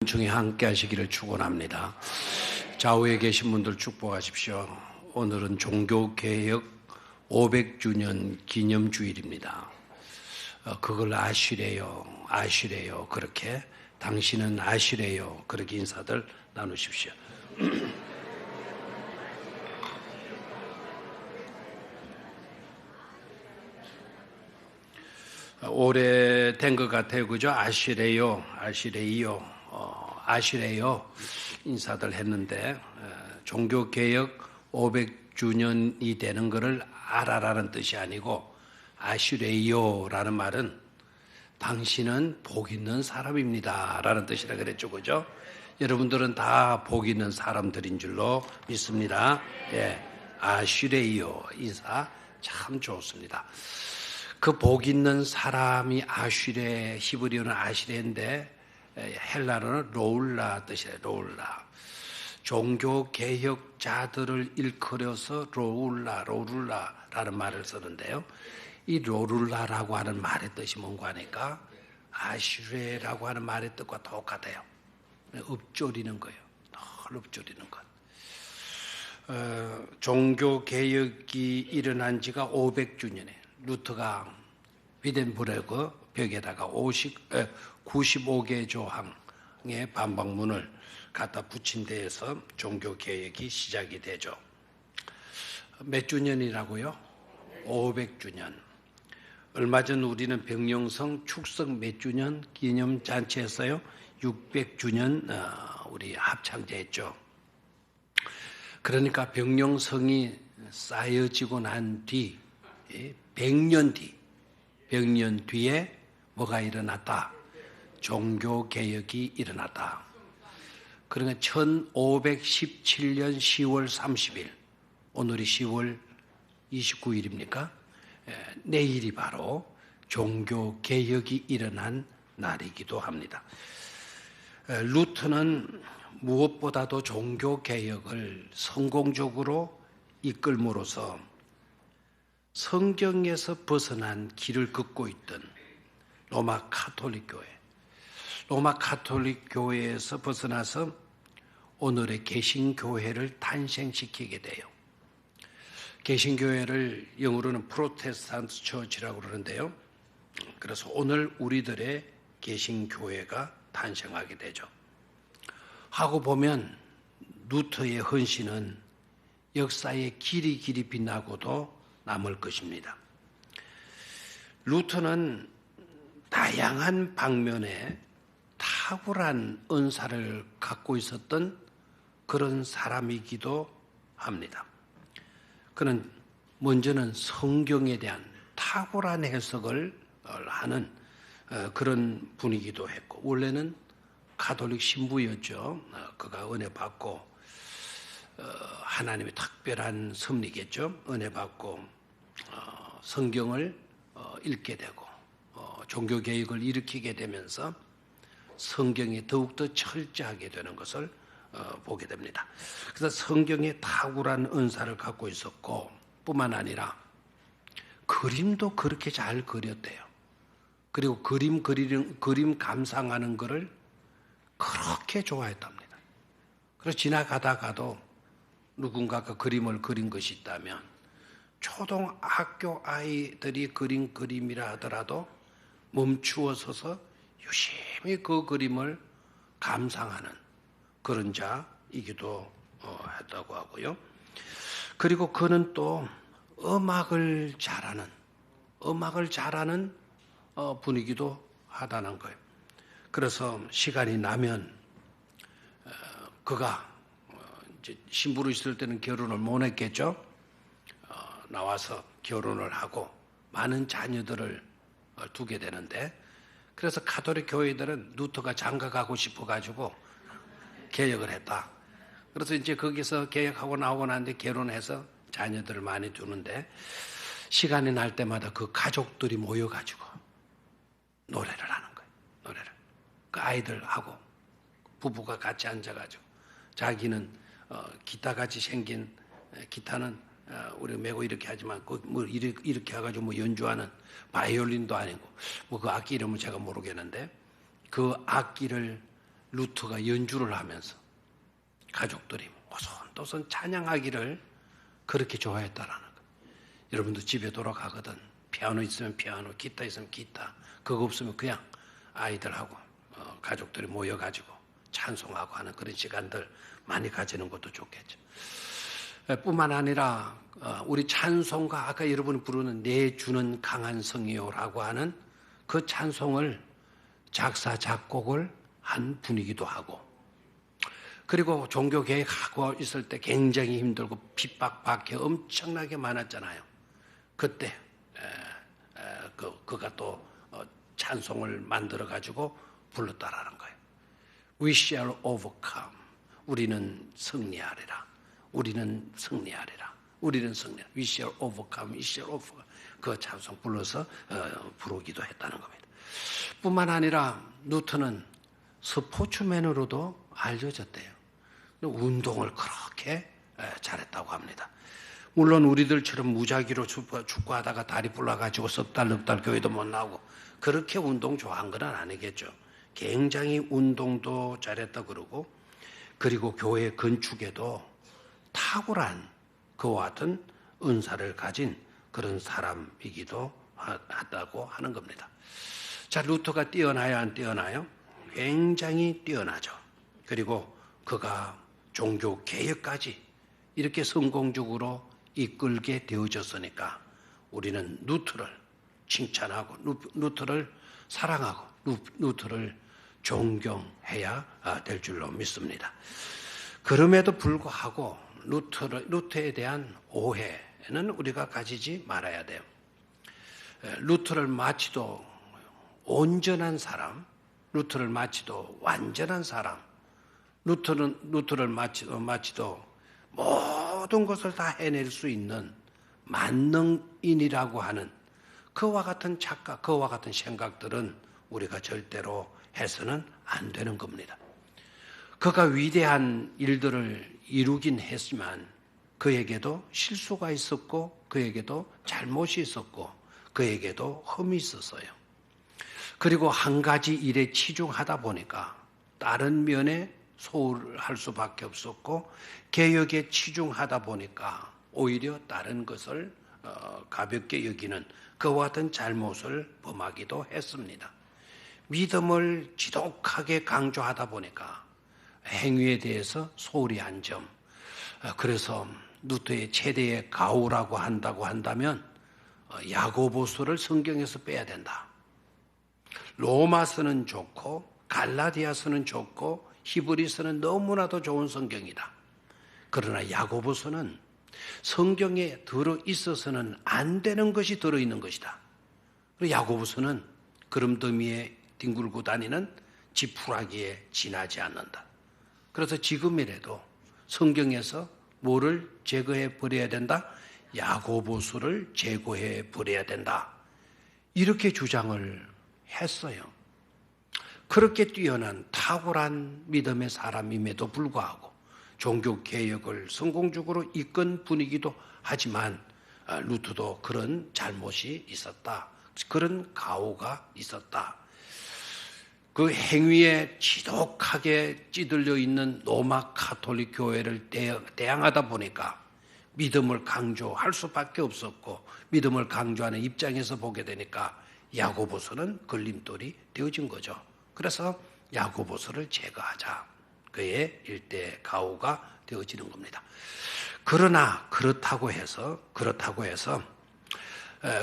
중에 함께 하시기를 축원합니다. 좌우에 계신 분들 축복하십시오. 오늘은 종교개혁 500주년 기념주일입니다. 그걸 아시래요. 그렇게 당신은 아시래요. 그렇게 인사들 나누십시오. 오래된 것 같아요. 그죠? 아시래요. 인사들 했는데 종교개혁 500주년이 되는 것을 알아라는 뜻이 아니고 아시래요라는 말은 당신은 복 있는 사람입니다 라는 뜻이라 그랬죠. 그죠? 여러분들은 다 복 있는 사람들인 줄로 믿습니다. 예, 아시래요 인사 참 좋습니다. 그 복 있는 사람이 아시레, 히브리어는 아시레인데 헬라어는 로울라 뜻이에요. 로울라. 종교개혁자들을 일컬어서 로울라라는 말을 쓰는데요. 이 로울라라고 하는 말의 뜻이 뭔가 하니까 아시레라고 하는 말의 뜻과 똑같아요. 읊조리는 거예요. 늘 읊조리는 것. 종교개혁이 일어난 지가 500주년이에요. 루터가 비덴부르크 벽에다가 95개 조항의 반박문을 갖다 붙인 데에서 종교개혁이 시작이 되죠. 몇 주년이라고요? 500주년. 얼마 전 우리는 병영성 축성 몇 주년 기념잔치했어요? 600주년 우리 합창제했죠. 그러니까 병영성이 쌓여지고 난 뒤 100년 뒤에 뭐가 일어났다? 종교개혁이 일어났다. 그러니까 1517년 10월 30일, 오늘이 10월 29일입니까? 내일이 바로 종교개혁이 일어난 날이기도 합니다. 루터는 무엇보다도 종교개혁을 성공적으로 이끌므로써 성경에서 벗어난 길을 걷고 있던 로마 가톨릭 교회에서 벗어나서 오늘의 개신교회를 탄생시키게 돼요. 개신교회를 영어로는 프로테스탄트 처치라고 그러는데요. 그래서 오늘 우리들의 개신교회가 탄생하게 되죠. 하고 보면 루터의 헌신은 역사에 길이 빛나고도 남을 것입니다. 루터는 다양한 방면에 탁월한 은사를 갖고 있었던 그런 사람이기도 합니다. 그는 먼저는 성경에 대한 탁월한 해석을 하는 그런 분이기도 했고, 원래는 가톨릭 신부였죠. 그가 은혜 받고 하나님의 특별한 섭리겠죠. 은혜 받고 성경을 읽게 되고 종교개혁을 일으키게 되면서 성경이 더욱더 철저하게 되는 것을 보게 됩니다. 그래서 성경에 탁월한 은사를 갖고 있었고 뿐만 아니라 그림도 그렇게 잘 그렸대요. 그리고 그림 감상하는 것을 그렇게 좋아했답니다. 그래서 지나가다가도 누군가가 그림을 그린 것이 있다면 초등학교 아이들이 그린 그림이라 하더라도 멈추어 서서 유심히 그 그림을 감상하는 그런 자이기도 했다고 하고요. 그리고 그는 또 음악을 잘하는 분이기도 하다는 거예요. 그래서 시간이 나면 그가 이제 신부로 있을 때는 결혼을 못 했겠죠. 나와서 결혼을 하고 많은 자녀들을 두게 되는데, 그래서 가톨릭 교회들은 루터가 장가가고 싶어가지고 개혁을 했다. 그래서 이제 거기서 개혁하고 나오고 나는데 결혼해서 자녀들을 많이 두는데, 시간이 날 때마다 그 가족들이 모여가지고 노래를 하는 거예요. 그 아이들하고 부부가 같이 앉아가지고 자기는 기타같이 생긴 기타는 우리 메고 이렇게 하지만 뭐 이렇게 해가지고 뭐 연주하는 바이올린도 아니고 뭐 그 악기 이름은 제가 모르겠는데 그 악기를 루터가 연주를 하면서 가족들이 오손도손 찬양하기를 그렇게 좋아했다라는 거예요. 여러분도 집에 돌아가거든 피아노 있으면 피아노, 기타 있으면 기타, 그거 없으면 그냥 아이들하고 가족들이 모여가지고 찬송하고 하는 그런 시간들 많이 가지는 것도 좋겠죠. 뿐만 아니라 우리 찬송가 아까 여러분이 부르는 내 주는 강한 성이요라고 하는 그 찬송을 작사 작곡을 한 분이기도 하고, 그리고 종교개혁하고 있을 때 굉장히 힘들고 핍박받기 엄청나게 많았잖아요. 그때 그가 또 찬송을 만들어 가지고 불렀다라는 거예요. We shall overcome. 우리는 승리하리라. 우리는 승리하리라. 우리는 승리하리라. We shall overcome. We shall overcome. 그 찬송 불러서 부르기도 했다는 겁니다. 뿐만 아니라 루터는 스포츠맨으로도 알려졌대요. 운동을 그렇게 잘했다고 합니다. 물론 우리들처럼 무작위로 축구하다가 다리 불러가지고 석 달, 넉 달 교회도 못 나오고 그렇게 운동 좋아한 건 아니겠죠. 굉장히 운동도 잘했다 그러고, 그리고 교회 건축에도 탁월한 그와 같은 은사를 가진 그런 사람이기도 하다고 하는 겁니다. 자, 루터가 뛰어나요, 안 뛰어나요? 굉장히 뛰어나죠. 그리고 그가 종교 개혁까지 이렇게 성공적으로 이끌게 되어졌으니까 우리는 루터를 칭찬하고 루터를 사랑하고 루터를 존경해야 될 줄로 믿습니다. 그럼에도 불구하고 루터에 대한 오해는 우리가 가지지 말아야 돼요. 루터를 마치도 온전한 사람, 루터를 마치도 완전한 사람, 루터를 마치도 모든 것을 다 해낼 수 있는 만능인이라고 하는 그와 같은 착각, 그와 같은 생각들은 우리가 절대로 해서는 안 되는 겁니다. 그가 위대한 일들을 이루긴 했지만 그에게도 실수가 있었고 그에게도 잘못이 있었고 그에게도 흠이 있었어요. 그리고 한 가지 일에 치중하다 보니까 다른 면에 소홀할 수밖에 없었고, 개혁에 치중하다 보니까 오히려 다른 것을 가볍게 여기는 그와 같은 잘못을 범하기도 했습니다. 믿음을 지독하게 강조하다 보니까 행위에 대해서 소홀히 한 점, 그래서 루터의 최대의 가오라고 한다면 야고보서를 성경에서 빼야 된다. 로마서는 좋고 갈라디아서는 좋고 히브리서는 너무나도 좋은 성경이다. 그러나 야고보서는 성경에 들어있어서는 안 되는 것이 들어있는 것이다. 그리고 야고보서는 그름더미에 뒹굴고 다니는 지푸라기에 지나지 않는다. 그래서 지금이라도 성경에서 뭐를 제거해 버려야 된다? 야고보서를 제거해 버려야 된다. 이렇게 주장을 했어요. 그렇게 뛰어난 탁월한 믿음의 사람임에도 불구하고 종교개혁을 성공적으로 이끈 분이기도 하지만 루터도 그런 잘못이 있었다. 그런 가오가 있었다. 그 행위에 지독하게 찌들려 있는 로마 가톨릭 교회를 대항하다 보니까 믿음을 강조할 수밖에 없었고, 믿음을 강조하는 입장에서 보게 되니까 야고보서는 걸림돌이 되어진 거죠. 그래서 야고보서를 제거하자. 그의 일대 가오가 되어지는 겁니다. 그러나 그렇다고 해서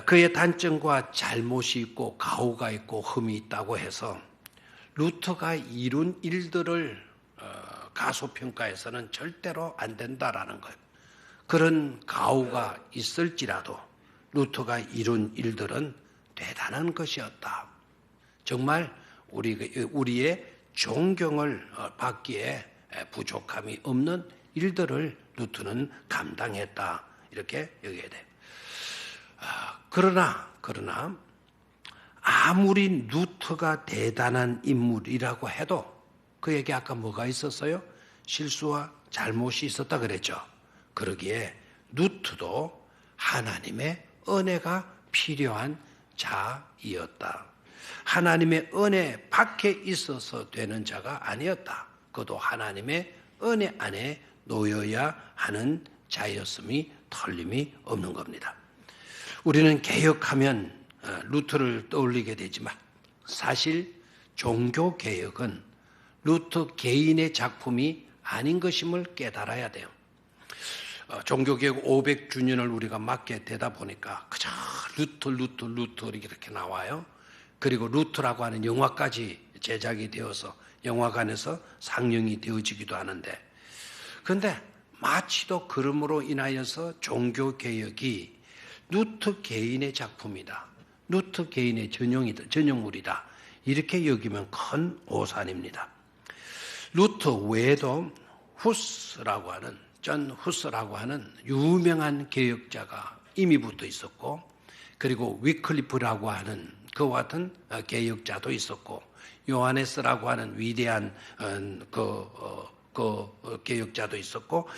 그의 단점과 잘못이 있고 가오가 있고 흠이 있다고 해서 루터가 이룬 일들을 가소평가해서는 절대로 안 된다라는 거예요. 그런 가오가 있을지라도 루터가 이룬 일들은 대단한 것이었다. 정말 우리의 존경을 받기에 부족함이 없는 일들을 루터는 감당했다. 이렇게 여겨야 돼요. 그러나 아무리 루터가 대단한 인물이라고 해도 그에게 아까 뭐가 있었어요? 실수와 잘못이 있었다 그랬죠. 그러기에 루터도 하나님의 은혜가 필요한 자이었다. 하나님의 은혜 밖에 있어서 되는 자가 아니었다. 그도 하나님의 은혜 안에 놓여야 하는 자였음이 틀림이 없는 겁니다. 우리는 개혁하면 루터를 떠올리게 되지만 사실 종교개혁은 루터 개인의 작품이 아닌 것임을 깨달아야 돼요. 종교개혁 500주년을 우리가 맞게 되다 보니까 그저 루터 이렇게 나와요. 그리고 루터라고 하는 영화까지 제작이 되어서 영화관에서 상영이 되어지기도 하는데, 그런데 마치도 그러므로 인하여서 종교개혁이 루터 개인의 작품이다, 루터 개인의 전용물이다, 이렇게 여기면 큰 오산입니다. 루터 외에도 존 후스라고 하는 유명한 개혁자가 이미 붙어 있었고, 그리고 위클리프라고 하는 그와 같은 개혁자도 있었고, 요하네스라고 하는 위대한 개혁자도 있었고,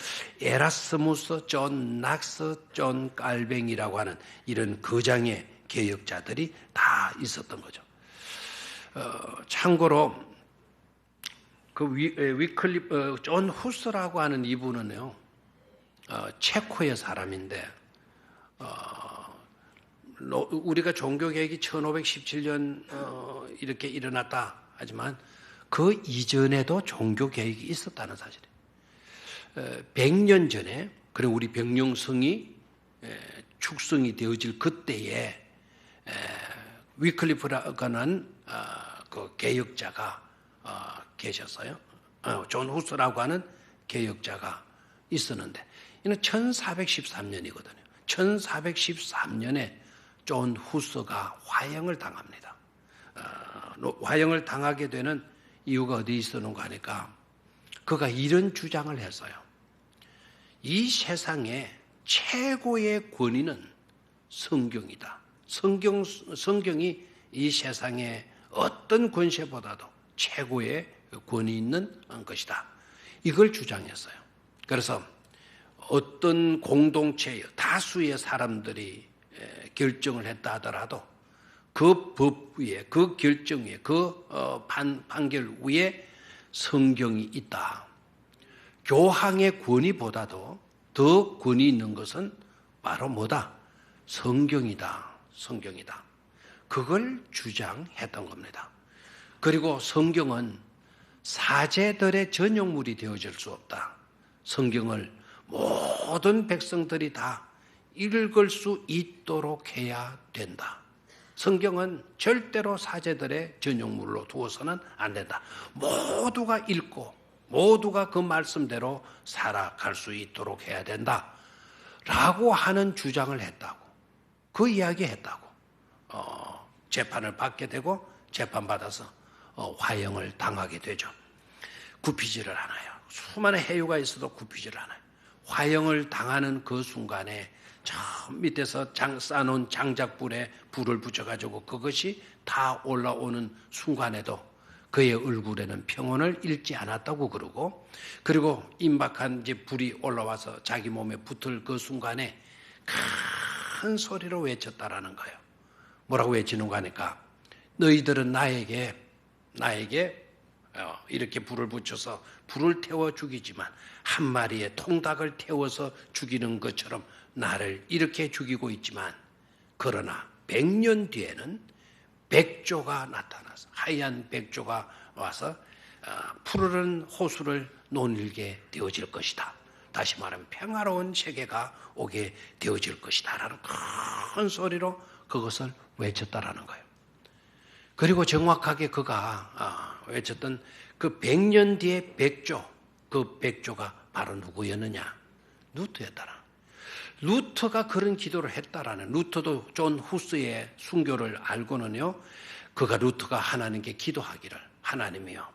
에라스무스, 존 낙스, 존 깔뱅이라고 하는 이런 거장의 개혁자들이 다 있었던 거죠. 참고로 존 후스라고 하는 이분은요, 체코의 사람인데, 우리가 종교개혁이 1517년 이렇게 일어났다 하지만 그 이전에도 종교개혁이 있었다는 사실이에요. 100년 전에, 그리고 우리 병령성이 축성이 되어질 그때에 위클리프라고 하는 그 개혁자가 계셨어요. 존 후스라고 하는 개혁자가 있었는데, 이는 1413년이거든요. 1413년에 존 후스가 화형을 당합니다. 화형을 당하게 되는 이유가 어디 있었는가 하니까 그가 이런 주장을 했어요. 이 세상의 최고의 권위는 성경이다. 성경이 이 세상의 어떤 권세보다도 최고의 권위 있는 것이다. 이걸 주장했어요. 그래서 어떤 공동체의 다수의 사람들이 결정을 했다 하더라도 그 법 위에, 그 결정 위에, 그 판결 위에 성경이 있다. 교황의 권위보다도 더 권위 있는 것은 바로 뭐다? 성경이다. 성경이다. 그걸 주장했던 겁니다. 그리고 성경은 사제들의 전용물이 되어질 수 없다. 성경을 모든 백성들이 다 읽을 수 있도록 해야 된다. 성경은 절대로 사제들의 전용물로 두어서는 안 된다. 모두가 읽고 모두가 그 말씀대로 살아갈 수 있도록 해야 된다. 라고 하는 주장을 했다고. 그 이야기 했다고. 재판을 받게 되고 재판받아서 화형을 당하게 되죠. 굽히지를 않아요. 수많은 해유가 있어도 굽히지를 않아요. 화형을 당하는 그 순간에 저 밑에서 쌓아놓은 장작불에 불을 붙여가지고 그것이 다 올라오는 순간에도 그의 얼굴에는 평온을 잃지 않았다고 그러고, 그리고 임박한 이제 불이 올라와서 자기 몸에 붙을 그 순간에 큰 소리로 외쳤다라는 거예요. 뭐라고 외치는가 하니까, 너희들은 나에게 이렇게 불을 붙여서 불을 태워 죽이지만 한 마리의 통닭을 태워서 죽이는 것처럼 나를 이렇게 죽이고 있지만, 그러나 100년 뒤에는 백조가 나타나서 하얀 백조가 와서 푸르른 호수를 논일게 되어질 것이다. 다시 말하면 평화로운 세계가 오게 되어질 것이다 라는 큰 소리로 그것을 외쳤다라는 거예요. 그리고 정확하게 그가 외쳤던 그 100년 뒤의 백조, 그 백조가 바로 누구였느냐? 루터였다라. 루터가 그런 기도를 했다라는, 루터도 존 후스의 순교를 알고는요, 루터가 하나님께 기도하기를, 하나님이요,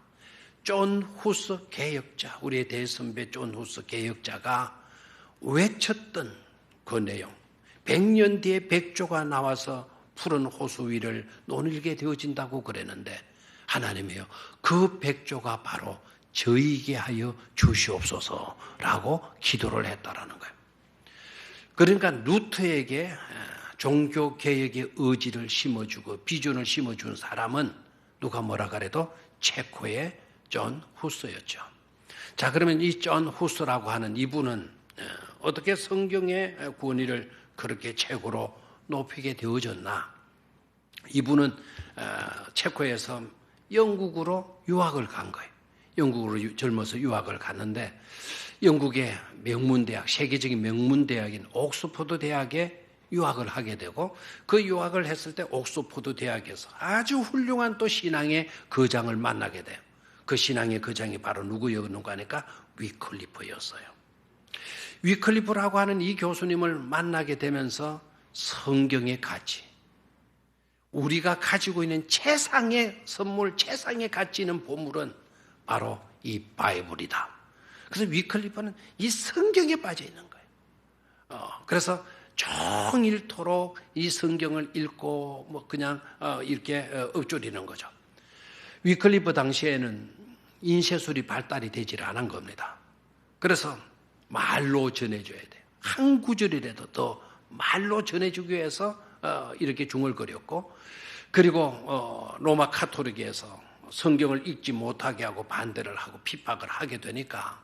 존 후스 개혁자, 우리의 대선배 존 후스 개혁자가 외쳤던 그 내용, 100년 뒤에 백조가 나와서 푸른 호수 위를 논일게 되어진다고 그랬는데, 하나님이요, 그 백조가 바로 저에게 하여 주시옵소서라고 기도를 했다라는 거예요. 그러니까 루터에게 종교 개혁의 의지를 심어주고 비전을 심어준 사람은 누가 뭐라 그래도 체코의 존 후스였죠. 자, 그러면 이 존 후스라고 하는 이분은 어떻게 성경의 권위를 그렇게 최고로 높이게 되어졌나? 이분은 체코에서 영국으로 유학을 간 거예요. 영국으로 젊어서 유학을 갔는데 영국의 명문대학, 세계적인 명문대학인 옥스퍼드 대학에 유학을 하게 되고 그 유학을 했을 때 옥스퍼드 대학에서 아주 훌륭한 또 신앙의 거장을 만나게 돼요. 그 신앙의 거장이 바로 누구였는가 하니까 위클리프였어요. 위클리프라고 하는 이 교수님을 만나게 되면서 성경의 가치, 우리가 가지고 있는 최상의 선물, 최상의 가치 있는 보물은 바로 이 바이블이다. 그래서 위클리프는 이 성경에 빠져 있는 거예요. 그래서 종일토록 이 성경을 읽고 뭐 그냥 이렇게 읊조리는 거죠. 위클리프 당시에는 인쇄술이 발달이 되질 않은 겁니다. 그래서 말로 전해줘야 돼요. 한 구절이라도 더 말로 전해주기 위해서 이렇게 중얼거렸고, 그리고 로마 카톨릭에서 성경을 읽지 못하게 하고 반대를 하고 핍박을 하게 되니까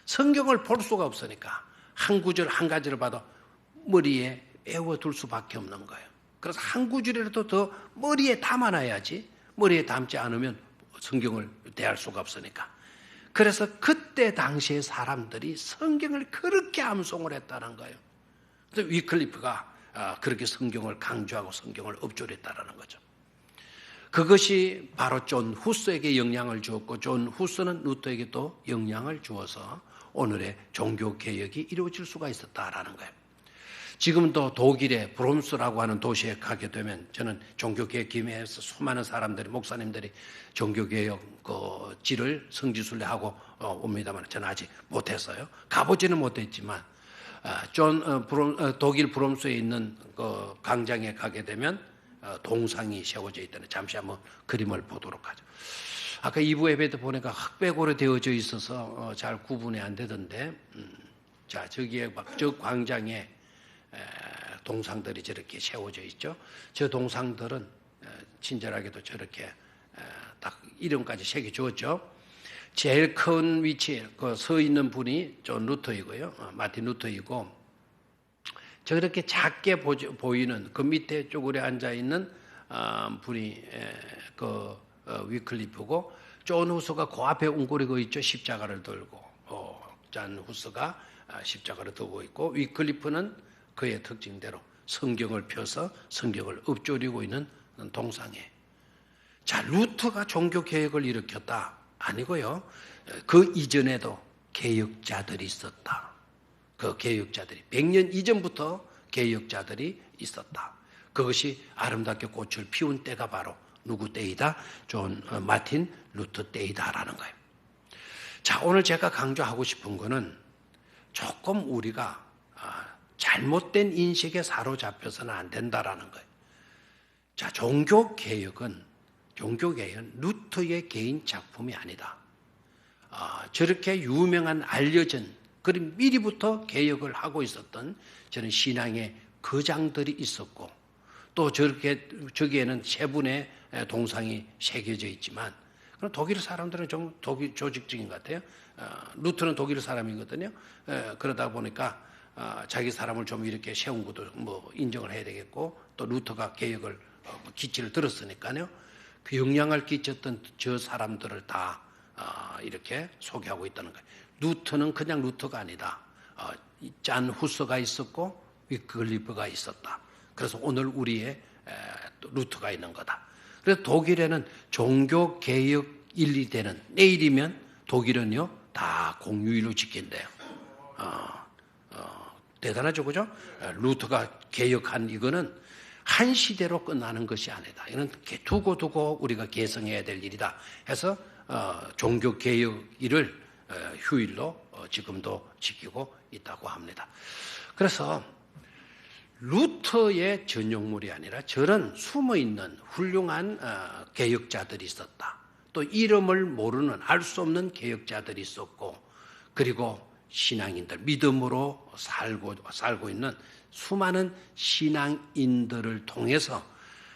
성경을 볼 수가 없으니까 한 구절 한 가지를 봐도 머리에 외워둘 수밖에 없는 거예요. 그래서 한 구절이라도 더 머리에 담아놔야지, 머리에 담지 않으면 성경을 대할 수가 없으니까. 그래서 그때 당시의 사람들이 성경을 그렇게 암송을 했다는 거예요. 그래서 위클리프가 그렇게 성경을 강조하고 성경을 읊조렸다는 거죠. 그것이 바로 존 후스에게 영향을 주었고, 존 후스는 루터에게 또 영향을 주어서 오늘의 종교개혁이 이루어질 수가 있었다라는 거예요. 지금도 독일의 브롬스라고 하는 도시에 가게 되면 저는 종교개혁 기회에서 수많은 사람들이, 목사님들이 종교개혁 질을 성지순례하고 옵니다만 저는 아직 못했어요. 가보지는 못했지만 독일 브롬스에 있는 그 광장에 가게 되면 동상이 세워져 있다는, 잠시 한번 그림을 보도록 하죠. 아까 2부 예배 때 보니까 흑백으로 되어져 있어서 잘 구분이 안 되던데, 자, 저기에 막 저 광장에 동상들이 저렇게 세워져 있죠. 저 동상들은 친절하게도 저렇게 딱 이름까지 새겨주었죠. 제일 큰 위치에 서 있는 분이 존 루터이고요. 마틴 루터이고, 저렇게 작게 보이는 그 밑에 쪼그려 앉아 있는 분이 위클리프고, 존 후스가 그 앞에 웅크리고 있죠. 십자가를 들고, 존 후스가 십자가를 들고 있고, 위클리프는 그의 특징대로 성경을 펴서 성경을 읊조리고 있는 동상에. 자, 루터가 종교개혁을 일으켰다? 아니고요. 그 이전에도 개혁자들이 있었다. 그 개혁자들이 100년 이전부터 개혁자들이 있었다. 그것이 아름답게 꽃을 피운 때가 바로 누구 때이다? 존 마틴 루터 때이다라는 거예요. 자, 오늘 제가 강조하고 싶은 거는 조금 우리가 잘못된 인식에 사로잡혀서는 안 된다라는 거예요. 자, 종교개혁은 루터의 개인 작품이 아니다. 저렇게 유명한 알려진, 그리고 미리부터 개혁을 하고 있었던 저는 신앙의 거장들이 있었고, 또 저기에는 세 분의 동상이 새겨져 있지만, 그럼 독일 사람들은 좀 조직적인 것 같아요. 루터는 독일 사람이거든요. 그러다 보니까 자기 사람을 좀 이렇게 세운 것도 뭐 인정을 해야 되겠고, 또 루터가 개혁을 기치를 들었으니까요. 그 영향을 끼쳤던 저 사람들을 다 이렇게 소개하고 있다는 거예요. 루터는 그냥 루터가 아니다. 잔 후스가 있었고 위클리프가 있었다. 그래서 오늘 우리의 루터가 있는 거다. 그래서 독일에는 종교개혁 1, 2대는 내일이면 독일은요 다 공휴일로 지킨대요. 대단하죠, 그죠? 루터가 개혁한 이거는 한 시대로 끝나는 것이 아니다. 이건 두고 우리가 개성해야 될 일이다 해서 종교개혁 일을 휴일로 지금도 지키고 있다고 합니다. 그래서 루터의 전용물이 아니라 저런 숨어있는 훌륭한 개혁자들이 있었다. 또 이름을 모르는, 알 수 없는 개혁자들이 있었고, 그리고 신앙인들, 믿음으로 살고 있는 수많은 신앙인들을 통해서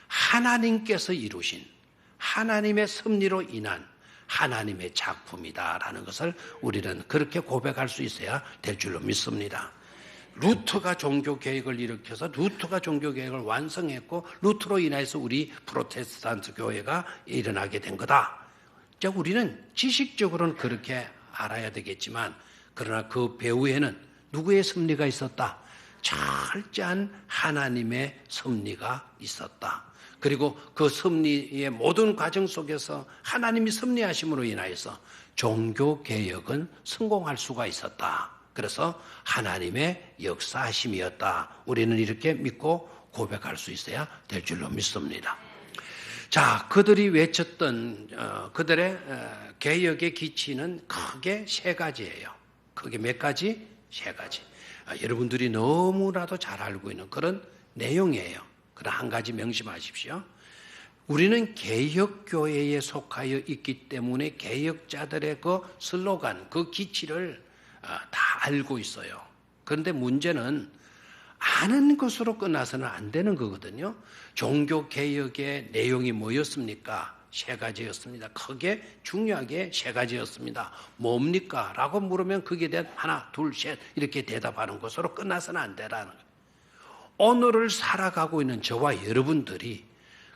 하나님께서 이루신 하나님의 섭리로 인한 하나님의 작품이다라는 것을 우리는 그렇게 고백할 수 있어야 될 줄로 믿습니다. 루터가 종교개혁을 일으켜서 루터가 종교개혁을 완성했고 루터로 인해서 우리 프로테스탄트 교회가 일어나게 된 거다. 우리는 지식적으로는 그렇게 알아야 되겠지만 그러나 그 배후에는 누구의 섭리가 있었다? 철저한 하나님의 섭리가 있었다. 그리고 그 섭리의 모든 과정 속에서 하나님이 섭리하심으로 인하여서 종교개혁은 성공할 수가 있었다. 그래서 하나님의 역사하심이었다. 우리는 이렇게 믿고 고백할 수 있어야 될 줄로 믿습니다. 자, 그들이 외쳤던 그들의 개혁의 기치는 크게 세 가지예요. 크게 몇 가지? 세 가지. 여러분들이 너무나도 잘 알고 있는 그런 내용이에요. 그러나 한 가지 명심하십시오. 우리는 개혁교회에 속하여 있기 때문에 개혁자들의 그 슬로건, 그 기치를 다 알고 있어요. 그런데 문제는 아는 것으로 끝나서는 안 되는 거거든요. 종교개혁의 내용이 뭐였습니까? 세 가지였습니다. 크게 중요하게 세 가지였습니다. 뭡니까? 라고 물으면 거기에 대한 하나, 둘, 셋 이렇게 대답하는 것으로 끝나서는 안 되라는 거예요. 오늘을 살아가고 있는 저와 여러분들이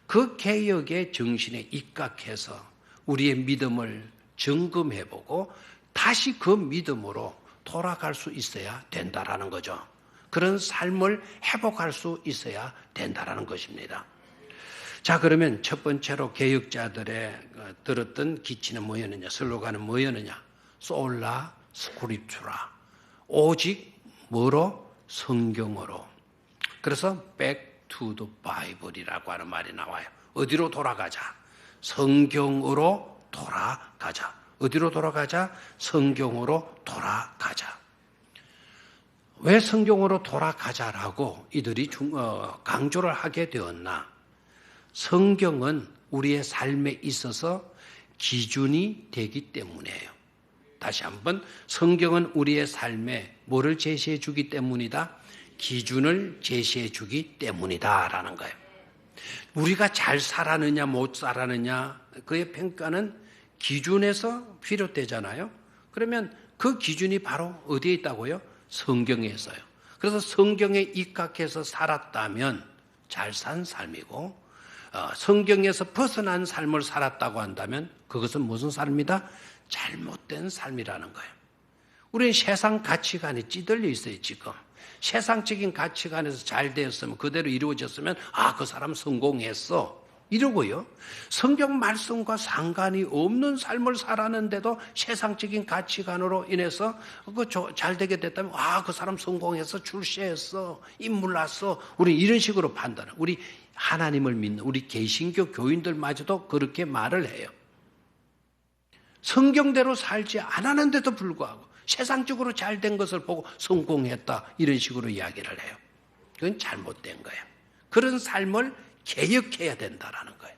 그 개혁의 정신에 입각해서 우리의 믿음을 점검해보고 다시 그 믿음으로 돌아갈 수 있어야 된다라는 거죠. 그런 삶을 회복할 수 있어야 된다라는 것입니다. 자, 그러면 첫 번째로 개혁자들의 들었던 기치는 뭐였느냐? 슬로건은 뭐였느냐? 솔라 스크립투라. 오직 뭐로? 성경으로. 그래서 back to the Bible이라고 하는 말이 나와요. 어디로 돌아가자? 성경으로 돌아가자. 어디로 돌아가자? 성경으로 돌아가자. 왜 성경으로 돌아가자라고 이들이 강조를 하게 되었나? 성경은 우리의 삶에 있어서 기준이 되기 때문이에요. 다시 한번, 성경은 우리의 삶에 뭐를 제시해 주기 때문이다? 기준을 제시해 주기 때문이다라는 거예요. 우리가 잘 살았느냐 못 살았느냐 그의 평가는 기준에서 비롯되잖아요. 그러면 그 기준이 바로 어디에 있다고요? 성경에 있어요. 그래서 성경에 입각해서 살았다면 잘 산 삶이고, 성경에서 벗어난 삶을 살았다고 한다면 그것은 무슨 삶이다? 잘못된 삶이라는 거예요. 우리는 세상 가치관에 찌들려 있어요. 지금 세상적인 가치관에서 잘 되었으면, 그대로 이루어졌으면 그 사람 성공했어 이러고요, 성경 말씀과 상관이 없는 삶을 살았는데도 세상적인 가치관으로 인해서 잘 되게 됐다면 그 사람 성공해서 출세했어, 인물 났어, 우리 이런 식으로 판단을, 우리 하나님을 믿는 우리 개신교 교인들마저도 그렇게 말을 해요. 성경대로 살지 않았는데도 불구하고 세상적으로 잘 된 것을 보고 성공했다 이런 식으로 이야기를 해요. 그건 잘못된 거예요. 그런 삶을 개혁해야 된다라는 거예요.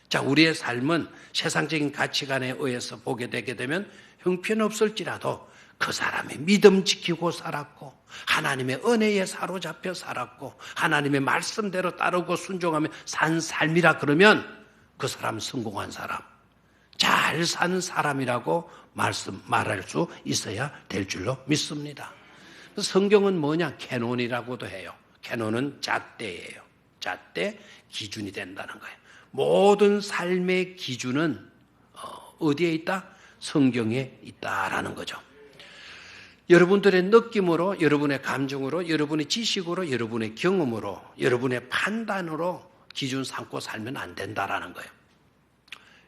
자, 우리의 삶은 세상적인 가치관에 의해서 보게 되게 되면 형편없을지라도 그 사람의 믿음 지키고 살았고 하나님의 은혜에 사로잡혀 살았고 하나님의 말씀대로 따르고 순종하며 산 삶이라 그러면 그 사람 성공한 사람, 잘 산 사람이라고 말할 수 있어야 될 줄로 믿습니다. 성경은 뭐냐? 캐논이라고도 해요. 캐논은 잣대예요. 잣대, 기준이 된다는 거예요. 모든 삶의 기준은 어디에 있다? 성경에 있다라는 거죠. 여러분들의 느낌으로, 여러분의 감정으로, 여러분의 지식으로, 여러분의 경험으로, 여러분의 판단으로 기준 삼고 살면 안 된다라는 거예요.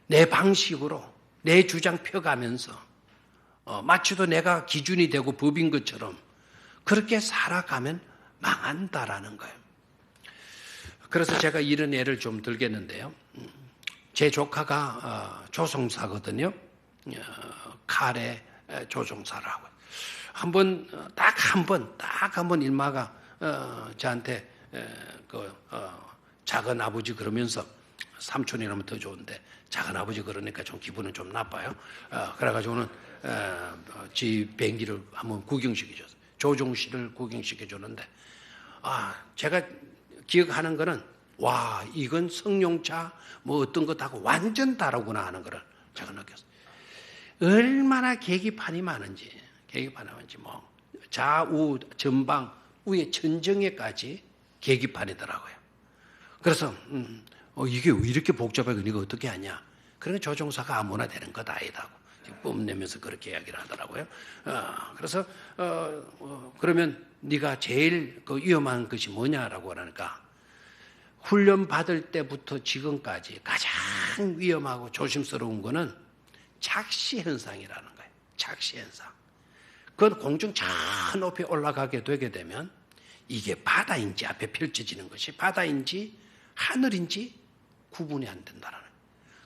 내 방식으로 내 주장 펴가면서 마치도 내가 기준이 되고 법인 것처럼 그렇게 살아가면 망한다라는 거예요. 그래서 제가 이런 예를 좀 들겠는데요. 제 조카가 조종사거든요. 칼의 조종사를 하고. 딱 한 번 일마가 저한테 작은 아버지 그러면서, 삼촌이라면 더 좋은데 작은 아버지 그러니까 좀 기분은 좀 나빠요. 그래가지고는 지 비행기를 한번 구경시켜줬어요. 조종실을 구경시켜줬는데, 제가 기억하는 거는, 와, 이건 승용차 뭐 어떤 것하고 완전 다르구나 하는 거를 제가 느꼈어요. 얼마나 계기판이 많은지 뭐 좌우 전방 위에 천정에까지 계기판이더라고요. 그래서 이게 왜 이렇게 복잡해? 이거 어떻게 하냐? 그러니까 조종사가 아무나 되는 것 아니다고 뽐내면서 그렇게 이야기를 하더라고요. 그래서 그러면 네가 제일 그 위험한 것이 뭐냐라고 하니까, 훈련 받을 때부터 지금까지 가장 위험하고 조심스러운 거는 착시 현상이라는 거예요. 착시 현상. 그건 공중 저 높이 올라가게 되게 되면 이게 바다인지 앞에 펼쳐지는 것이 바다인지 하늘인지 구분이 안 된다는 거예요.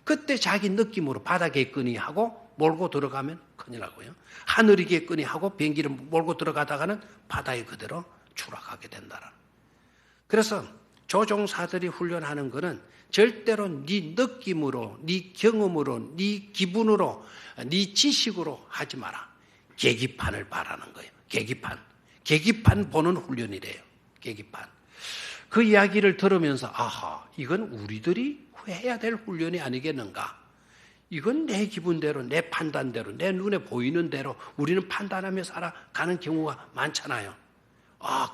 그때 자기 느낌으로 바다겠거니 하고 몰고 들어가면 큰일 나고요. 하늘이겠거니 하고 비행기를 몰고 들어가다가는 바다에 그대로 추락하게 된다는 거예요. 그래서 조종사들이 훈련하는 것은 절대로 네 느낌으로, 네 경험으로, 네 기분으로, 네 지식으로 하지 마라. 계기판을 바라는 거예요. 계기판 보는 훈련이래요. 계기판. 그 이야기를 들으면서 이건 우리들이 해야 될 훈련이 아니겠는가. 이건 내 기분대로, 내 판단대로, 내 눈에 보이는 대로 우리는 판단하며 살아가는 경우가 많잖아요.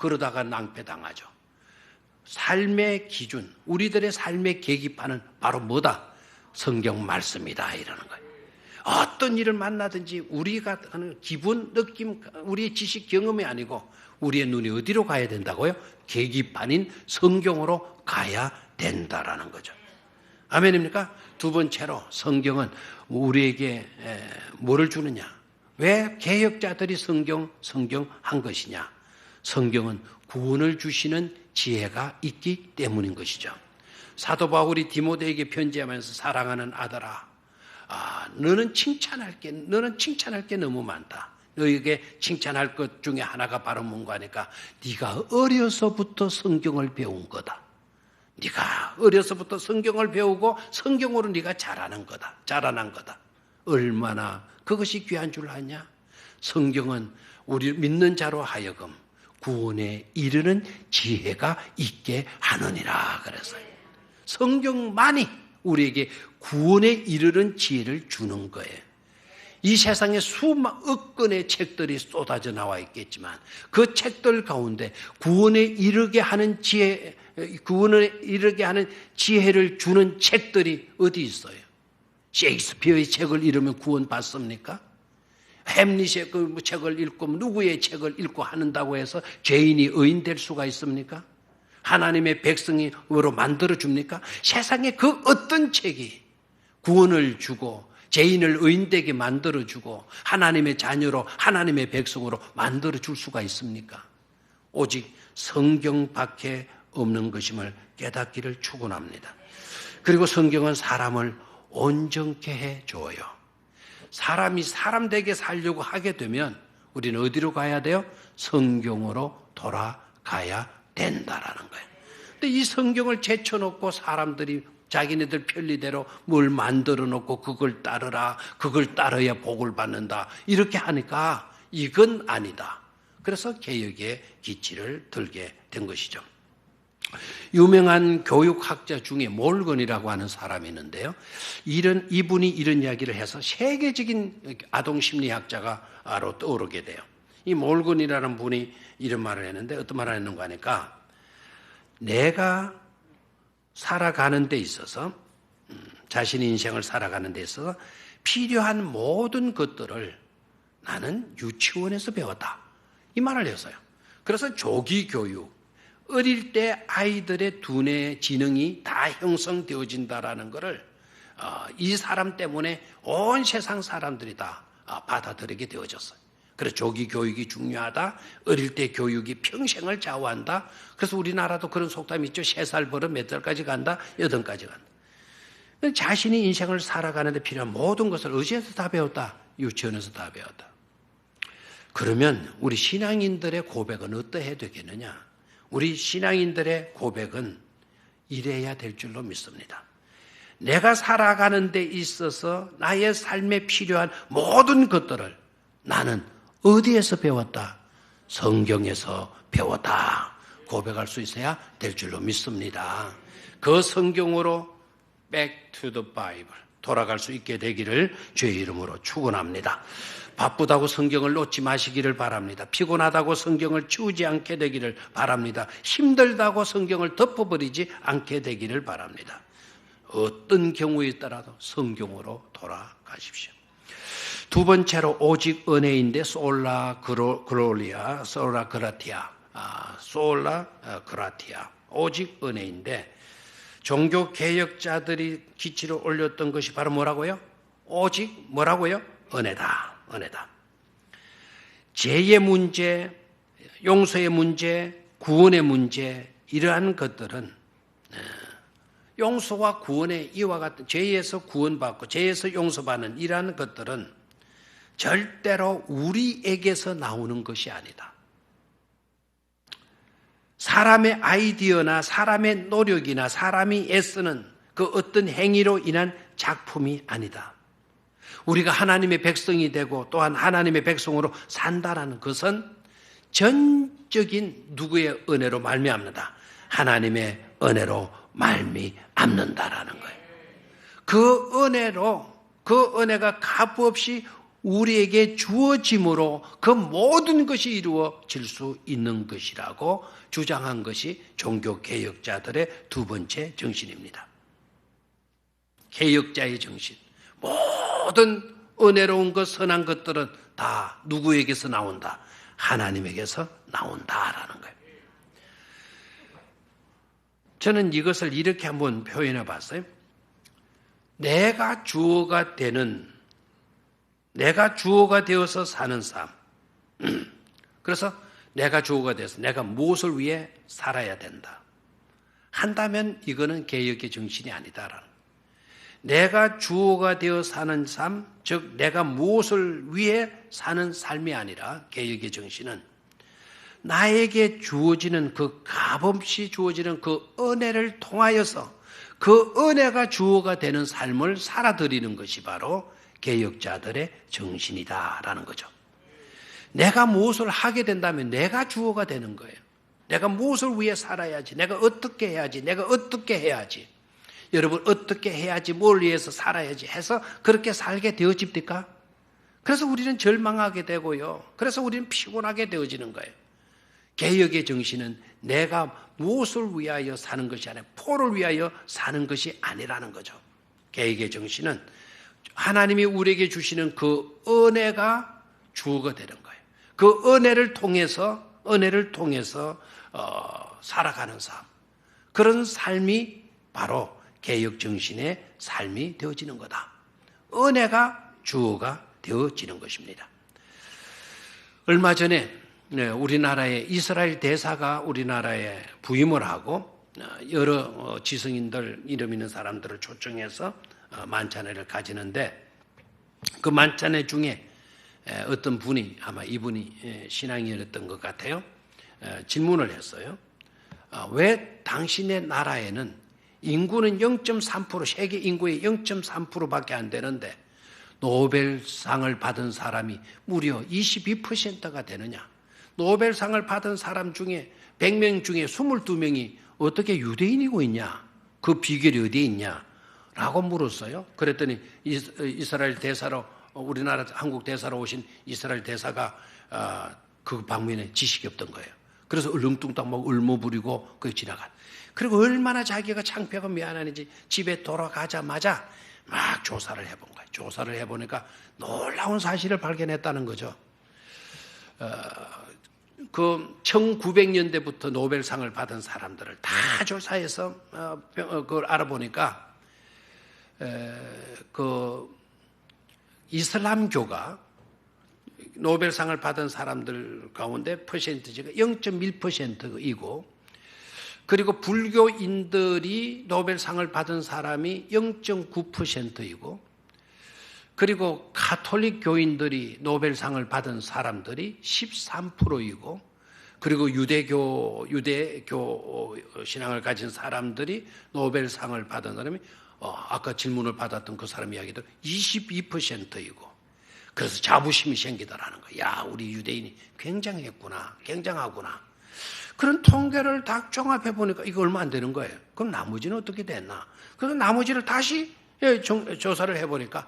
그러다가 낭패당하죠. 삶의 기준, 우리들의 삶의 계기판은 바로 뭐다? 성경 말씀이다 이러는 거예요. 어떤 일을 만나든지 우리가 하는 기분, 느낌, 우리의 지식, 경험이 아니고 우리의 눈이 어디로 가야 된다고요? 계기판인 성경으로 가야 된다라는 거죠. 아멘입니까? 두 번째로 성경은 우리에게 뭐를 주느냐? 왜 개혁자들이 성경 한 것이냐? 성경은 구원을 주시는 지혜가 있기 때문인 것이죠. 사도 바울이 디모데에게 편지하면서 사랑하는 아들아, 너는 칭찬할 게 너무 많다. 너에게 칭찬할 것 중에 하나가 바로 뭔가 하니까 네가 어려서부터 성경을 배운 거다. 네가 어려서부터 성경을 배우고 성경으로 네가 자라난 거다. 얼마나 그것이 귀한 줄 아냐? 성경은 우리 믿는 자로 하여금 구원에 이르는 지혜가 있게 하느니라 그랬어요. 성경만이 우리에게 구원에 이르는 지혜를 주는 거예요. 이 세상에 수억 건의 책들이 쏟아져 나와 있겠지만 그 책들 가운데 구원에 이르게 하는 지혜를 주는 책들이 어디 있어요? 셰익스피어의 책을 읽으면 구원 받습니까? 햄릿의 그 책을 읽고 누구의 책을 읽고 하는다고 해서 죄인이 의인 될 수가 있습니까? 하나님의 백성으로 만들어줍니까? 세상에 그 어떤 책이 구원을 주고 죄인을 의인되게 만들어주고 하나님의 자녀로 하나님의 백성으로 만들어줄 수가 있습니까? 오직 성경밖에 없는 것임을 깨닫기를 축원합니다. 그리고 성경은 사람을 온전케 해줘요. 사람이 사람되게 살려고 하게 되면 우리는 어디로 가야 돼요? 성경으로 돌아가야 된다라는 거예요. 근데 이 성경을 제쳐놓고 사람들이 자기네들 편리대로 뭘 만들어 놓고 그걸 따르라, 그걸 따라야 복을 받는다 이렇게 하니까 이건 아니다. 그래서 개혁의 기치를 들게 된 것이죠. 유명한 교육학자 중에 몰건이라고 하는 사람이 있는데요. 이분이 이런 이야기를 해서 세계적인 아동심리학자가로 떠오르게 돼요. 이 몰건이라는 분이 이런 말을 했는데 어떤 말을 했는가 하니까 내가 살아가는 데 있어서 자신의 인생을 살아가는 데 있어서 필요한 모든 것들을 나는 유치원에서 배웠다. 이 말을 했어요. 그래서 조기 교육, 어릴 때 아이들의 두뇌 지능이 다 형성되어진다라는 것을 이 사람 때문에 온 세상 사람들이 다 받아들이게 되어졌어요. 그래서 조기 교육이 중요하다. 어릴 때 교육이 평생을 좌우한다. 그래서 우리나라도 그런 속담이 있죠. 3살 버릇 몇 살까지 간다? 8까지 간다. 자신이 인생을 살아가는 데 필요한 모든 것을 어디에서 다 배웠다? 유치원에서 다 배웠다. 그러면 우리 신앙인들의 고백은 어떠해야 되겠느냐? 우리 신앙인들의 고백은 이래야 될 줄로 믿습니다. 내가 살아가는 데 있어서 나의 삶에 필요한 모든 것들을 나는 어디에서 배웠다? 성경에서 배웠다. 고백할 수 있어야 될 줄로 믿습니다. 그 성경으로 Back to the Bible 돌아갈 수 있게 되기를 주의 이름으로 축원합니다. 바쁘다고 성경을 놓지 마시기를 바랍니다. 피곤하다고 성경을 치우지 않게 되기를 바랍니다. 힘들다고 성경을 덮어버리지 않게 되기를 바랍니다. 어떤 경우에 따라도 성경으로 돌아가십시오. 두 번째로 오직 은혜인데 솔라 글로리아, 솔라 그라티아, 솔라 그라티아, 오직 은혜인데 종교 개혁자들이 기치로 올렸던 것이 바로 뭐라고요? 오직 뭐라고요? 은혜다. 은혜다. 죄의 문제, 용서의 문제, 구원의 문제, 이러한 것들은 용서와 구원의 이와 같은 죄에서 구원받고 죄에서 용서받는 이러한 것들은 절대로 우리에게서 나오는 것이 아니다. 사람의 아이디어나 사람의 노력이나 사람이 애쓰는 그 어떤 행위로 인한 작품이 아니다. 우리가 하나님의 백성이 되고 또한 하나님의 백성으로 산다라는 것은 전적인 누구의 은혜로 말미암는다. 하나님의 은혜로 말미암는다라는 거예요. 그 은혜로 그 은혜가 값없이 우리에게 주어짐으로 그 모든 것이 이루어질 수 있는 것이라고 주장한 것이 종교개혁자들의 두 번째 정신입니다. 개혁자의 정신. 모든 은혜로운 것, 선한 것들은 다 누구에게서 나온다? 하나님에게서 나온다라는 거예요. 저는 이것을 이렇게 한번 표현해 봤어요. 내가 주어가 되어서 사는 삶. 그래서 내가 주어가 돼서 내가 무엇을 위해 살아야 된다. 한다면 이거는 개혁의 정신이 아니다라는 거예요. 내가 주어가 되어 사는 삶, 즉 내가 무엇을 위해 사는 삶이 아니라 개혁의 정신은 나에게 주어지는 그 값없이 주어지는 그 은혜를 통하여서 그 은혜가 주어가 되는 삶을 살아드리는 것이 바로 개혁자들의 정신이다라는 거죠. 내가 무엇을 하게 된다면 내가 주어가 되는 거예요. 내가 무엇을 위해 살아야지, 내가 어떻게 해야지, 내가 어떻게 해야지. 여러분 어떻게 해야지, 뭘 위해서 살아야지 해서 그렇게 살게 되어집니까? 그래서 우리는 절망하게 되고요. 그래서 우리는 피곤하게 되어지는 거예요. 개혁의 정신은 내가 무엇을 위하여 사는 것이 아니라 포를 위하여 사는 것이 아니라는 거죠. 개혁의 정신은 하나님이 우리에게 주시는 그 은혜가 주어가 되는 거예요. 그 은혜를 통해서 살아가는 삶. 그런 삶이 바로 개혁 정신의 삶이 되어지는 거다. 은혜가 주어가 되어지는 것입니다. 얼마 전에 우리나라의 이스라엘 대사가 우리나라에 부임을 하고 여러 지성인들, 이름 있는 사람들을 초청해서 만찬회를 가지는데 그 만찬회 중에 어떤 분이 아마 이분이 신앙인이었던 것 같아요. 질문을 했어요. 왜 당신의 나라에는 인구는 0.3%, 세계 인구의 0.3%밖에 안 되는데 노벨상을 받은 사람이 무려 22%가 되느냐? 노벨상을 받은 사람 중에 100명 중에 22명이 어떻게 유대인이고 있냐? 그 비결이 어디에 있냐? 라고 물었어요. 그랬더니 이스라엘 대사로 우리나라 한국 대사로 오신 이스라엘 대사가 그 방면에 지식이 없던 거예요. 그래서 얼렁뚱땅 막 울며부리고 그 지나가. 그리고 얼마나 자기가 창피하고 미안한지 집에 돌아가자마자 막 조사를 해본 거예요. 조사를 해보니까 놀라운 사실을 발견했다는 거죠. 그 1900년대부터 노벨상을 받은 사람들을 다 조사해서 그걸 알아보니까 그 이슬람교가 노벨상을 받은 사람들 가운데 퍼센티지가 0.1%이고 그리고 불교인들이 노벨상을 받은 사람이 0.9%이고 그리고 가톨릭 교인들이 노벨상을 받은 사람들이 13%이고 그리고 유대교 신앙을 가진 사람들이 노벨상을 받은 사람이 아까 질문을 받았던 그 사람 이야기도 22%이고 그래서 자부심이 생기더라는 거예요. 야, 우리 유대인이 굉장했구나, 굉장하구나. 그런 통계를 다 종합해 보니까 이거 얼마 안 되는 거예요. 그럼 나머지는 어떻게 됐나? 그래서 나머지를 다시 조사를 해보니까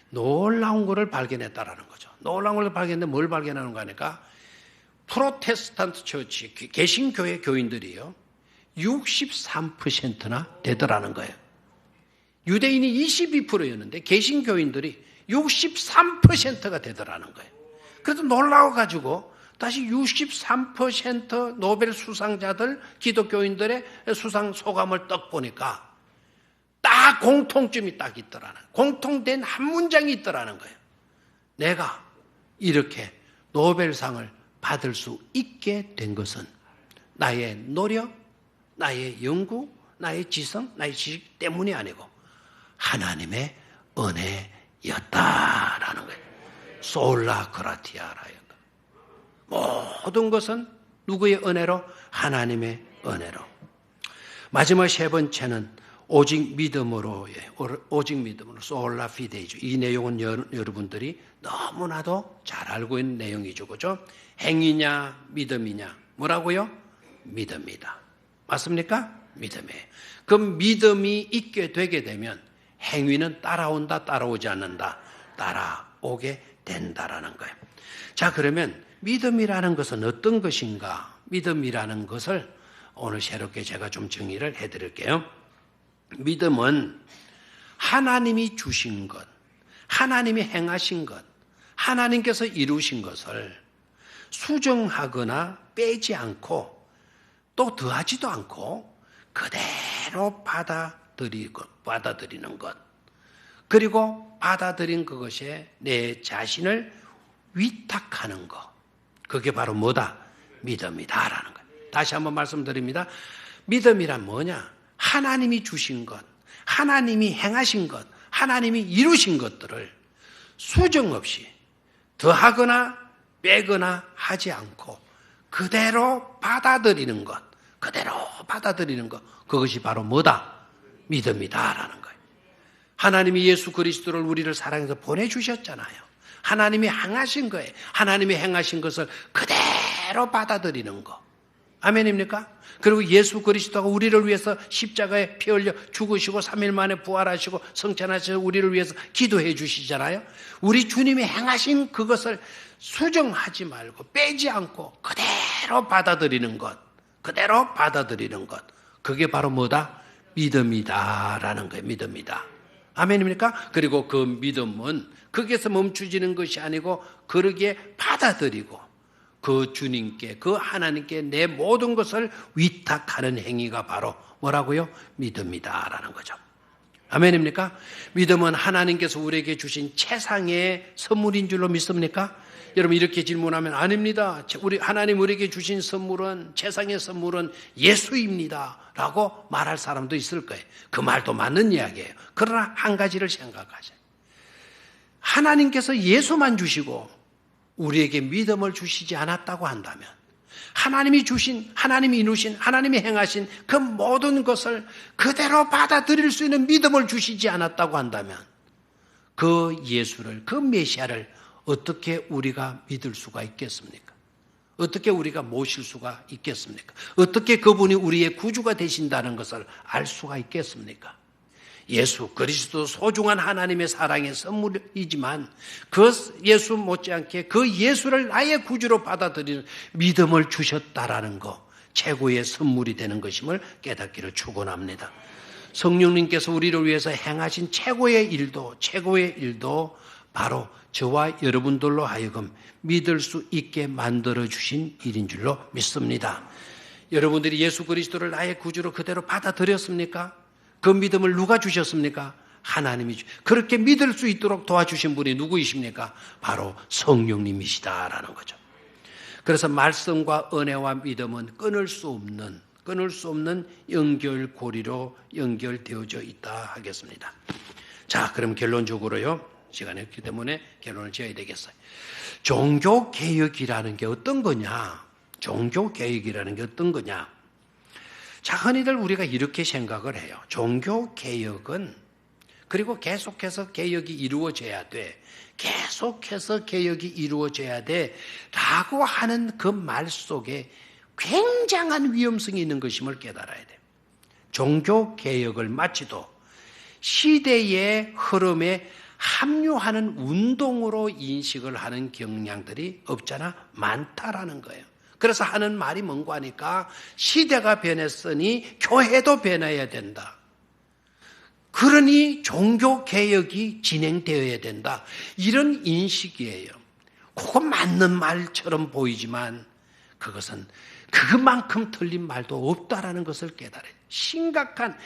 놀라운 거를 발견했다라는 거죠. 놀라운 걸 발견했는데 뭘 발견하는 거니까 프로테스탄트 처치, 개신교회 교인들이요, 63%나 되더라는 거예요. 유대인이 22%였는데 개신교인들이 63%가 되더라는 거예요. 그래서 놀라워가지고 다시 63% 노벨 수상자들, 기독교인들의 수상 소감을 딱 보니까 딱 공통점이 딱 있더라는 거예요. 공통된 한 문장이 있더라는 거예요. 내가 이렇게 노벨상을 받을 수 있게 된 것은 나의 노력, 나의 연구, 나의 지성, 나의 지식 때문이 아니고 하나님의 은혜였다라는 거예요. 솔라 그라티아라였다. 모든 것은 누구의 은혜로? 하나님의 은혜로. 마지막 세 번째는 오직 믿음으로, 오직 믿음으로, 솔라 피데이죠. 이 내용은 여러분들이 너무나도 잘 알고 있는 내용이죠. 그죠? 행위냐, 믿음이냐. 뭐라고요? 믿음이다. 맞습니까? 믿음이에요. 그 믿음이 있게 되게 되면 행위는 따라온다, 따라오지 않는다. 따라오게 된다라는 거예요. 자, 그러면 믿음이라는 것은 어떤 것인가? 믿음이라는 것을 오늘 새롭게 제가 좀 정의를 해드릴게요. 믿음은 하나님이 주신 것, 하나님이 행하신 것, 하나님께서 이루신 것을 수정하거나 빼지 않고 또 더하지도 않고 그대로 받아들이는 것. 그리고 받아들인 그것에 내 자신을 위탁하는 것. 그게 바로 뭐다? 믿음이다라는 거예요. 다시 한번 말씀드립니다. 믿음이란 뭐냐? 하나님이 주신 것, 하나님이 행하신 것, 하나님이 이루신 것들을 수정 없이 더하거나 빼거나 하지 않고 그대로 받아들이는 것, 그대로 받아들이는 것. 그것이 바로 뭐다? 믿음이다라는 거예요. 하나님이 예수 그리스도를 우리를 사랑해서 보내주셨잖아요. 하나님이 행하신 거예요. 하나님이 행하신 것을 그대로 받아들이는 거. 아멘입니까? 그리고 예수 그리스도가 우리를 위해서 십자가에 피 흘려 죽으시고 3일 만에 부활하시고 성찬하셔서 우리를 위해서 기도해 주시잖아요. 우리 주님이 행하신 그것을 수정하지 말고 빼지 않고 그대로 받아들이는 것. 그대로 받아들이는 것. 그게 바로 뭐다? 믿음이다라는 거예요. 믿음이다. 아멘입니까? 그리고 그 믿음은 거기에서 멈추지는 것이 아니고 그러기에 받아들이고 그 주님께, 그 하나님께 내 모든 것을 위탁하는 행위가 바로 뭐라고요? 믿음이다라는 거죠. 아멘입니까? 믿음은 하나님께서 우리에게 주신 최상의 선물인 줄로 믿습니까? 여러분 이렇게 질문하면 아닙니다. 우리 하나님 우리에게 주신 선물은, 최상의 선물은 예수입니다 라고 말할 사람도 있을 거예요. 그 말도 맞는 이야기예요. 그러나 한 가지를 생각하세요. 하나님께서 예수만 주시고 우리에게 믿음을 주시지 않았다고 한다면, 하나님이 주신, 하나님이 이루신, 하나님이 행하신 그 모든 것을 그대로 받아들일 수 있는 믿음을 주시지 않았다고 한다면 그 예수를, 그 메시아를 어떻게 우리가 믿을 수가 있겠습니까? 어떻게 우리가 모실 수가 있겠습니까? 어떻게 그분이 우리의 구주가 되신다는 것을 알 수가 있겠습니까? 예수 그리스도 소중한 하나님의 사랑의 선물이지만 그 예수 못지않게 그 예수를 나의 구주로 받아들이는 믿음을 주셨다라는 것, 최고의 선물이 되는 것임을 깨닫기를 축원합니다. 성령님께서 우리를 위해서 행하신 최고의 일도 바로 저와 여러분들로 하여금 믿을 수 있게 만들어주신 일인 줄로 믿습니다. 여러분들이 예수 그리스도를 나의 구주로 그대로 받아들였습니까? 그 믿음을 누가 주셨습니까? 하나님이 그렇게 믿을 수 있도록 도와주신 분이 누구이십니까? 바로 성령님이시다라는 거죠. 그래서 말씀과 은혜와 믿음은 끊을 수 없는 연결고리로 연결되어져 있다 하겠습니다. 자, 그럼 결론적으로요. 시간이 없기 때문에 결론을 지어야 되겠어요. 종교개혁이라는 게 어떤 거냐? 종교개혁이라는 게 어떤 거냐? 자, 흔히들 우리가 이렇게 생각을 해요. 종교개혁은, 그리고 계속해서 개혁이 이루어져야 돼. 계속해서 개혁이 이루어져야 돼라고 하는 그 말 속에 굉장한 위험성이 있는 것임을 깨달아야 돼요. 종교 개혁을 마치도 시대의 흐름에 합류하는 운동으로 인식을 하는 경향들이 없잖아 많다라는 거예요. 그래서 하는 말이 뭔가 하니까 시대가 변했으니 교회도 변해야 된다. 그러니 종교 개혁이 진행되어야 된다. 이런 인식이에요. 그거 맞는 말처럼 보이지만 그것은 그만큼 틀린 말도 없다라는 것을 깨달아요. 심각한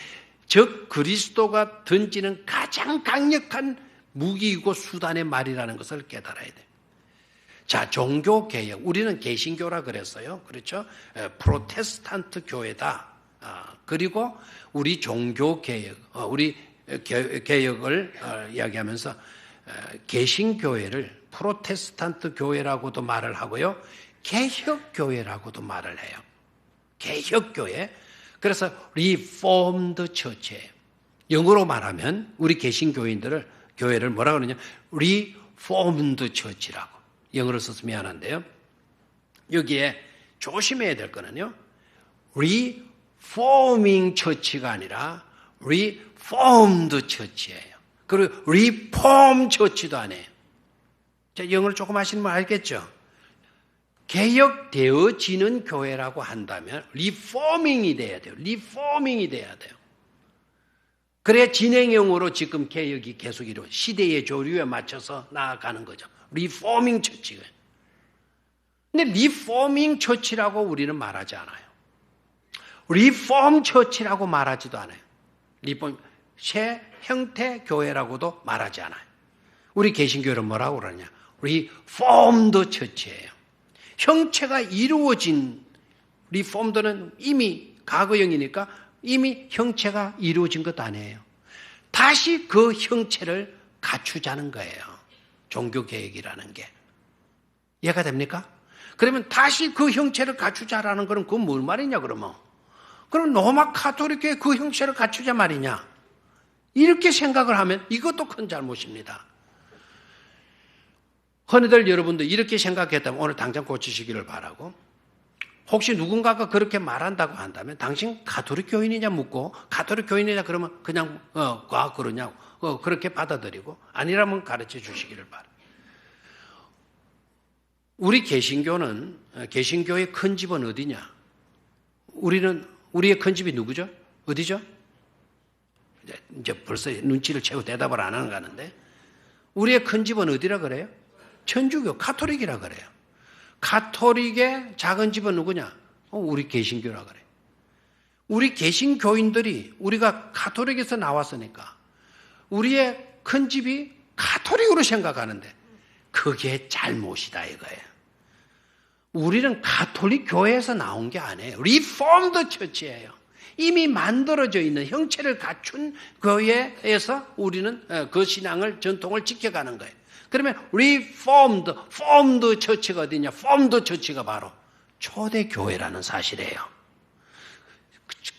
즉 그리스도가 던지는 가장 강력한 무기이고 수단의 말이라는 것을 깨달아야 돼요. 자, 종교 개혁. 우리는 개신교라 그랬어요. 그렇죠? 프로테스탄트 교회다. 그리고 우리 종교 개혁, 우리 개혁을 이야기하면서 개신교회를 프로테스탄트 교회라고도 말을 하고요. 개혁교회라고도 말을 해요. 개혁교회. 그래서 Reformed Church예요. 영어로 말하면 우리 개신교인들을 교회를 뭐라 그러냐? Reformed Church라고. 영어로 써서 미안한데요. 여기에 조심해야 될 거는요. Reforming Church가 아니라 Reformed Church예요. 그리고 Reform Church도 아니에요. 자, 영어를 조금 하시는 분 알겠죠? 개혁되어지는 교회라고 한다면 리포밍이 돼야 돼요. 리포밍이 돼야 돼요. 그래야 진행형으로 지금 개혁이 계속 이루어 시대의 조류에 맞춰서 나아가는 거죠. 리포밍 처치가. 근데 리포밍 처치라고 우리는 말하지 않아요. 리폼 처치라고 말하지도 않아요. 리폼 새 형태 교회라고도 말하지 않아요. 우리 개신교회는 뭐라고 그러냐? 리폼드 처치예요. 형체가 이루어진 리폼드는 이미 과거형이니까 이미 형체가 이루어진 것 아니에요. 다시 그 형체를 갖추자는 거예요. 종교개혁이라는 게. 이해가 됩니까? 그러면 다시 그 형체를 갖추자라는 거는 그건 뭘 말이냐 그러면? 그럼 로마 카톨릭교회 그 형체를 갖추자 말이냐? 이렇게 생각을 하면 이것도 큰 잘못입니다. 흔히들 여러분도 이렇게 생각했다면 오늘 당장 고치시기를 바라고, 혹시 누군가가 그렇게 말한다고 한다면 당신 가톨릭 교인이냐 묻고, 가톨릭 교인이냐 그러면 그냥 그러냐고 그렇게 받아들이고, 아니라면 가르쳐 주시기를 바라요. 우리 개신교의 큰 집은 어디냐? 우리의 큰 집이 누구죠? 어디죠? 이제 벌써 눈치를 채고 대답을 안 하는 거 같은데, 우리의 큰 집은 어디라 그래요? 천주교, 가톨릭이라 그래요. 가톨릭의 작은 집은 누구냐? 우리 개신교라 그래요. 우리 개신교인들이 우리가 가톨릭에서 나왔으니까 우리의 큰 집이 가톨릭으로 생각하는데 그게 잘못이다 이거예요. 우리는 가톨릭 교회에서 나온 게 아니에요. 리폼드 처치예요. 이미 만들어져 있는 형체를 갖춘 교회에서 우리는 그 신앙을, 전통을 지켜가는 거예요. 그러면 Reformed, Formed 처치가 어디냐? Formed 처치가 바로 초대교회라는 사실이에요.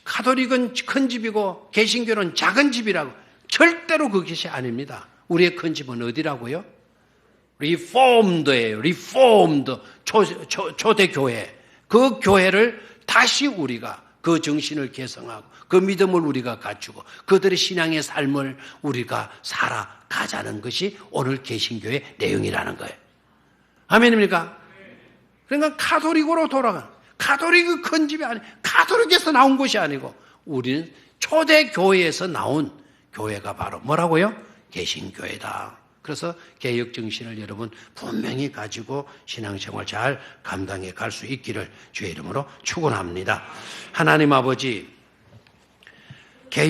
가톨릭은 큰 집이고 개신교는 작은 집이라고. 절대로 그것이 아닙니다. 우리의 큰 집은 어디라고요? Reformed예요. Reformed, 초대교회. 그 교회를 다시 우리가 그 정신을 개성하고 그 믿음을 우리가 갖추고 그들의 신앙의 삶을 우리가 살아가자는 것이 오늘 개신교의 내용이라는 거예요. 아멘입니까? 그러니까 가톨릭으로 돌아가는, 가톨릭이 큰 집이 아니고 가톨릭에서 나온 것이 아니고 우리는 초대교회에서 나온 교회가 바로 뭐라고요? 개신교회다. 그래서 개혁 정신을 여러분 분명히 가지고 신앙생활 잘 감당해 갈 수 있기를 주의 이름으로 축원합니다. 하나님 아버지,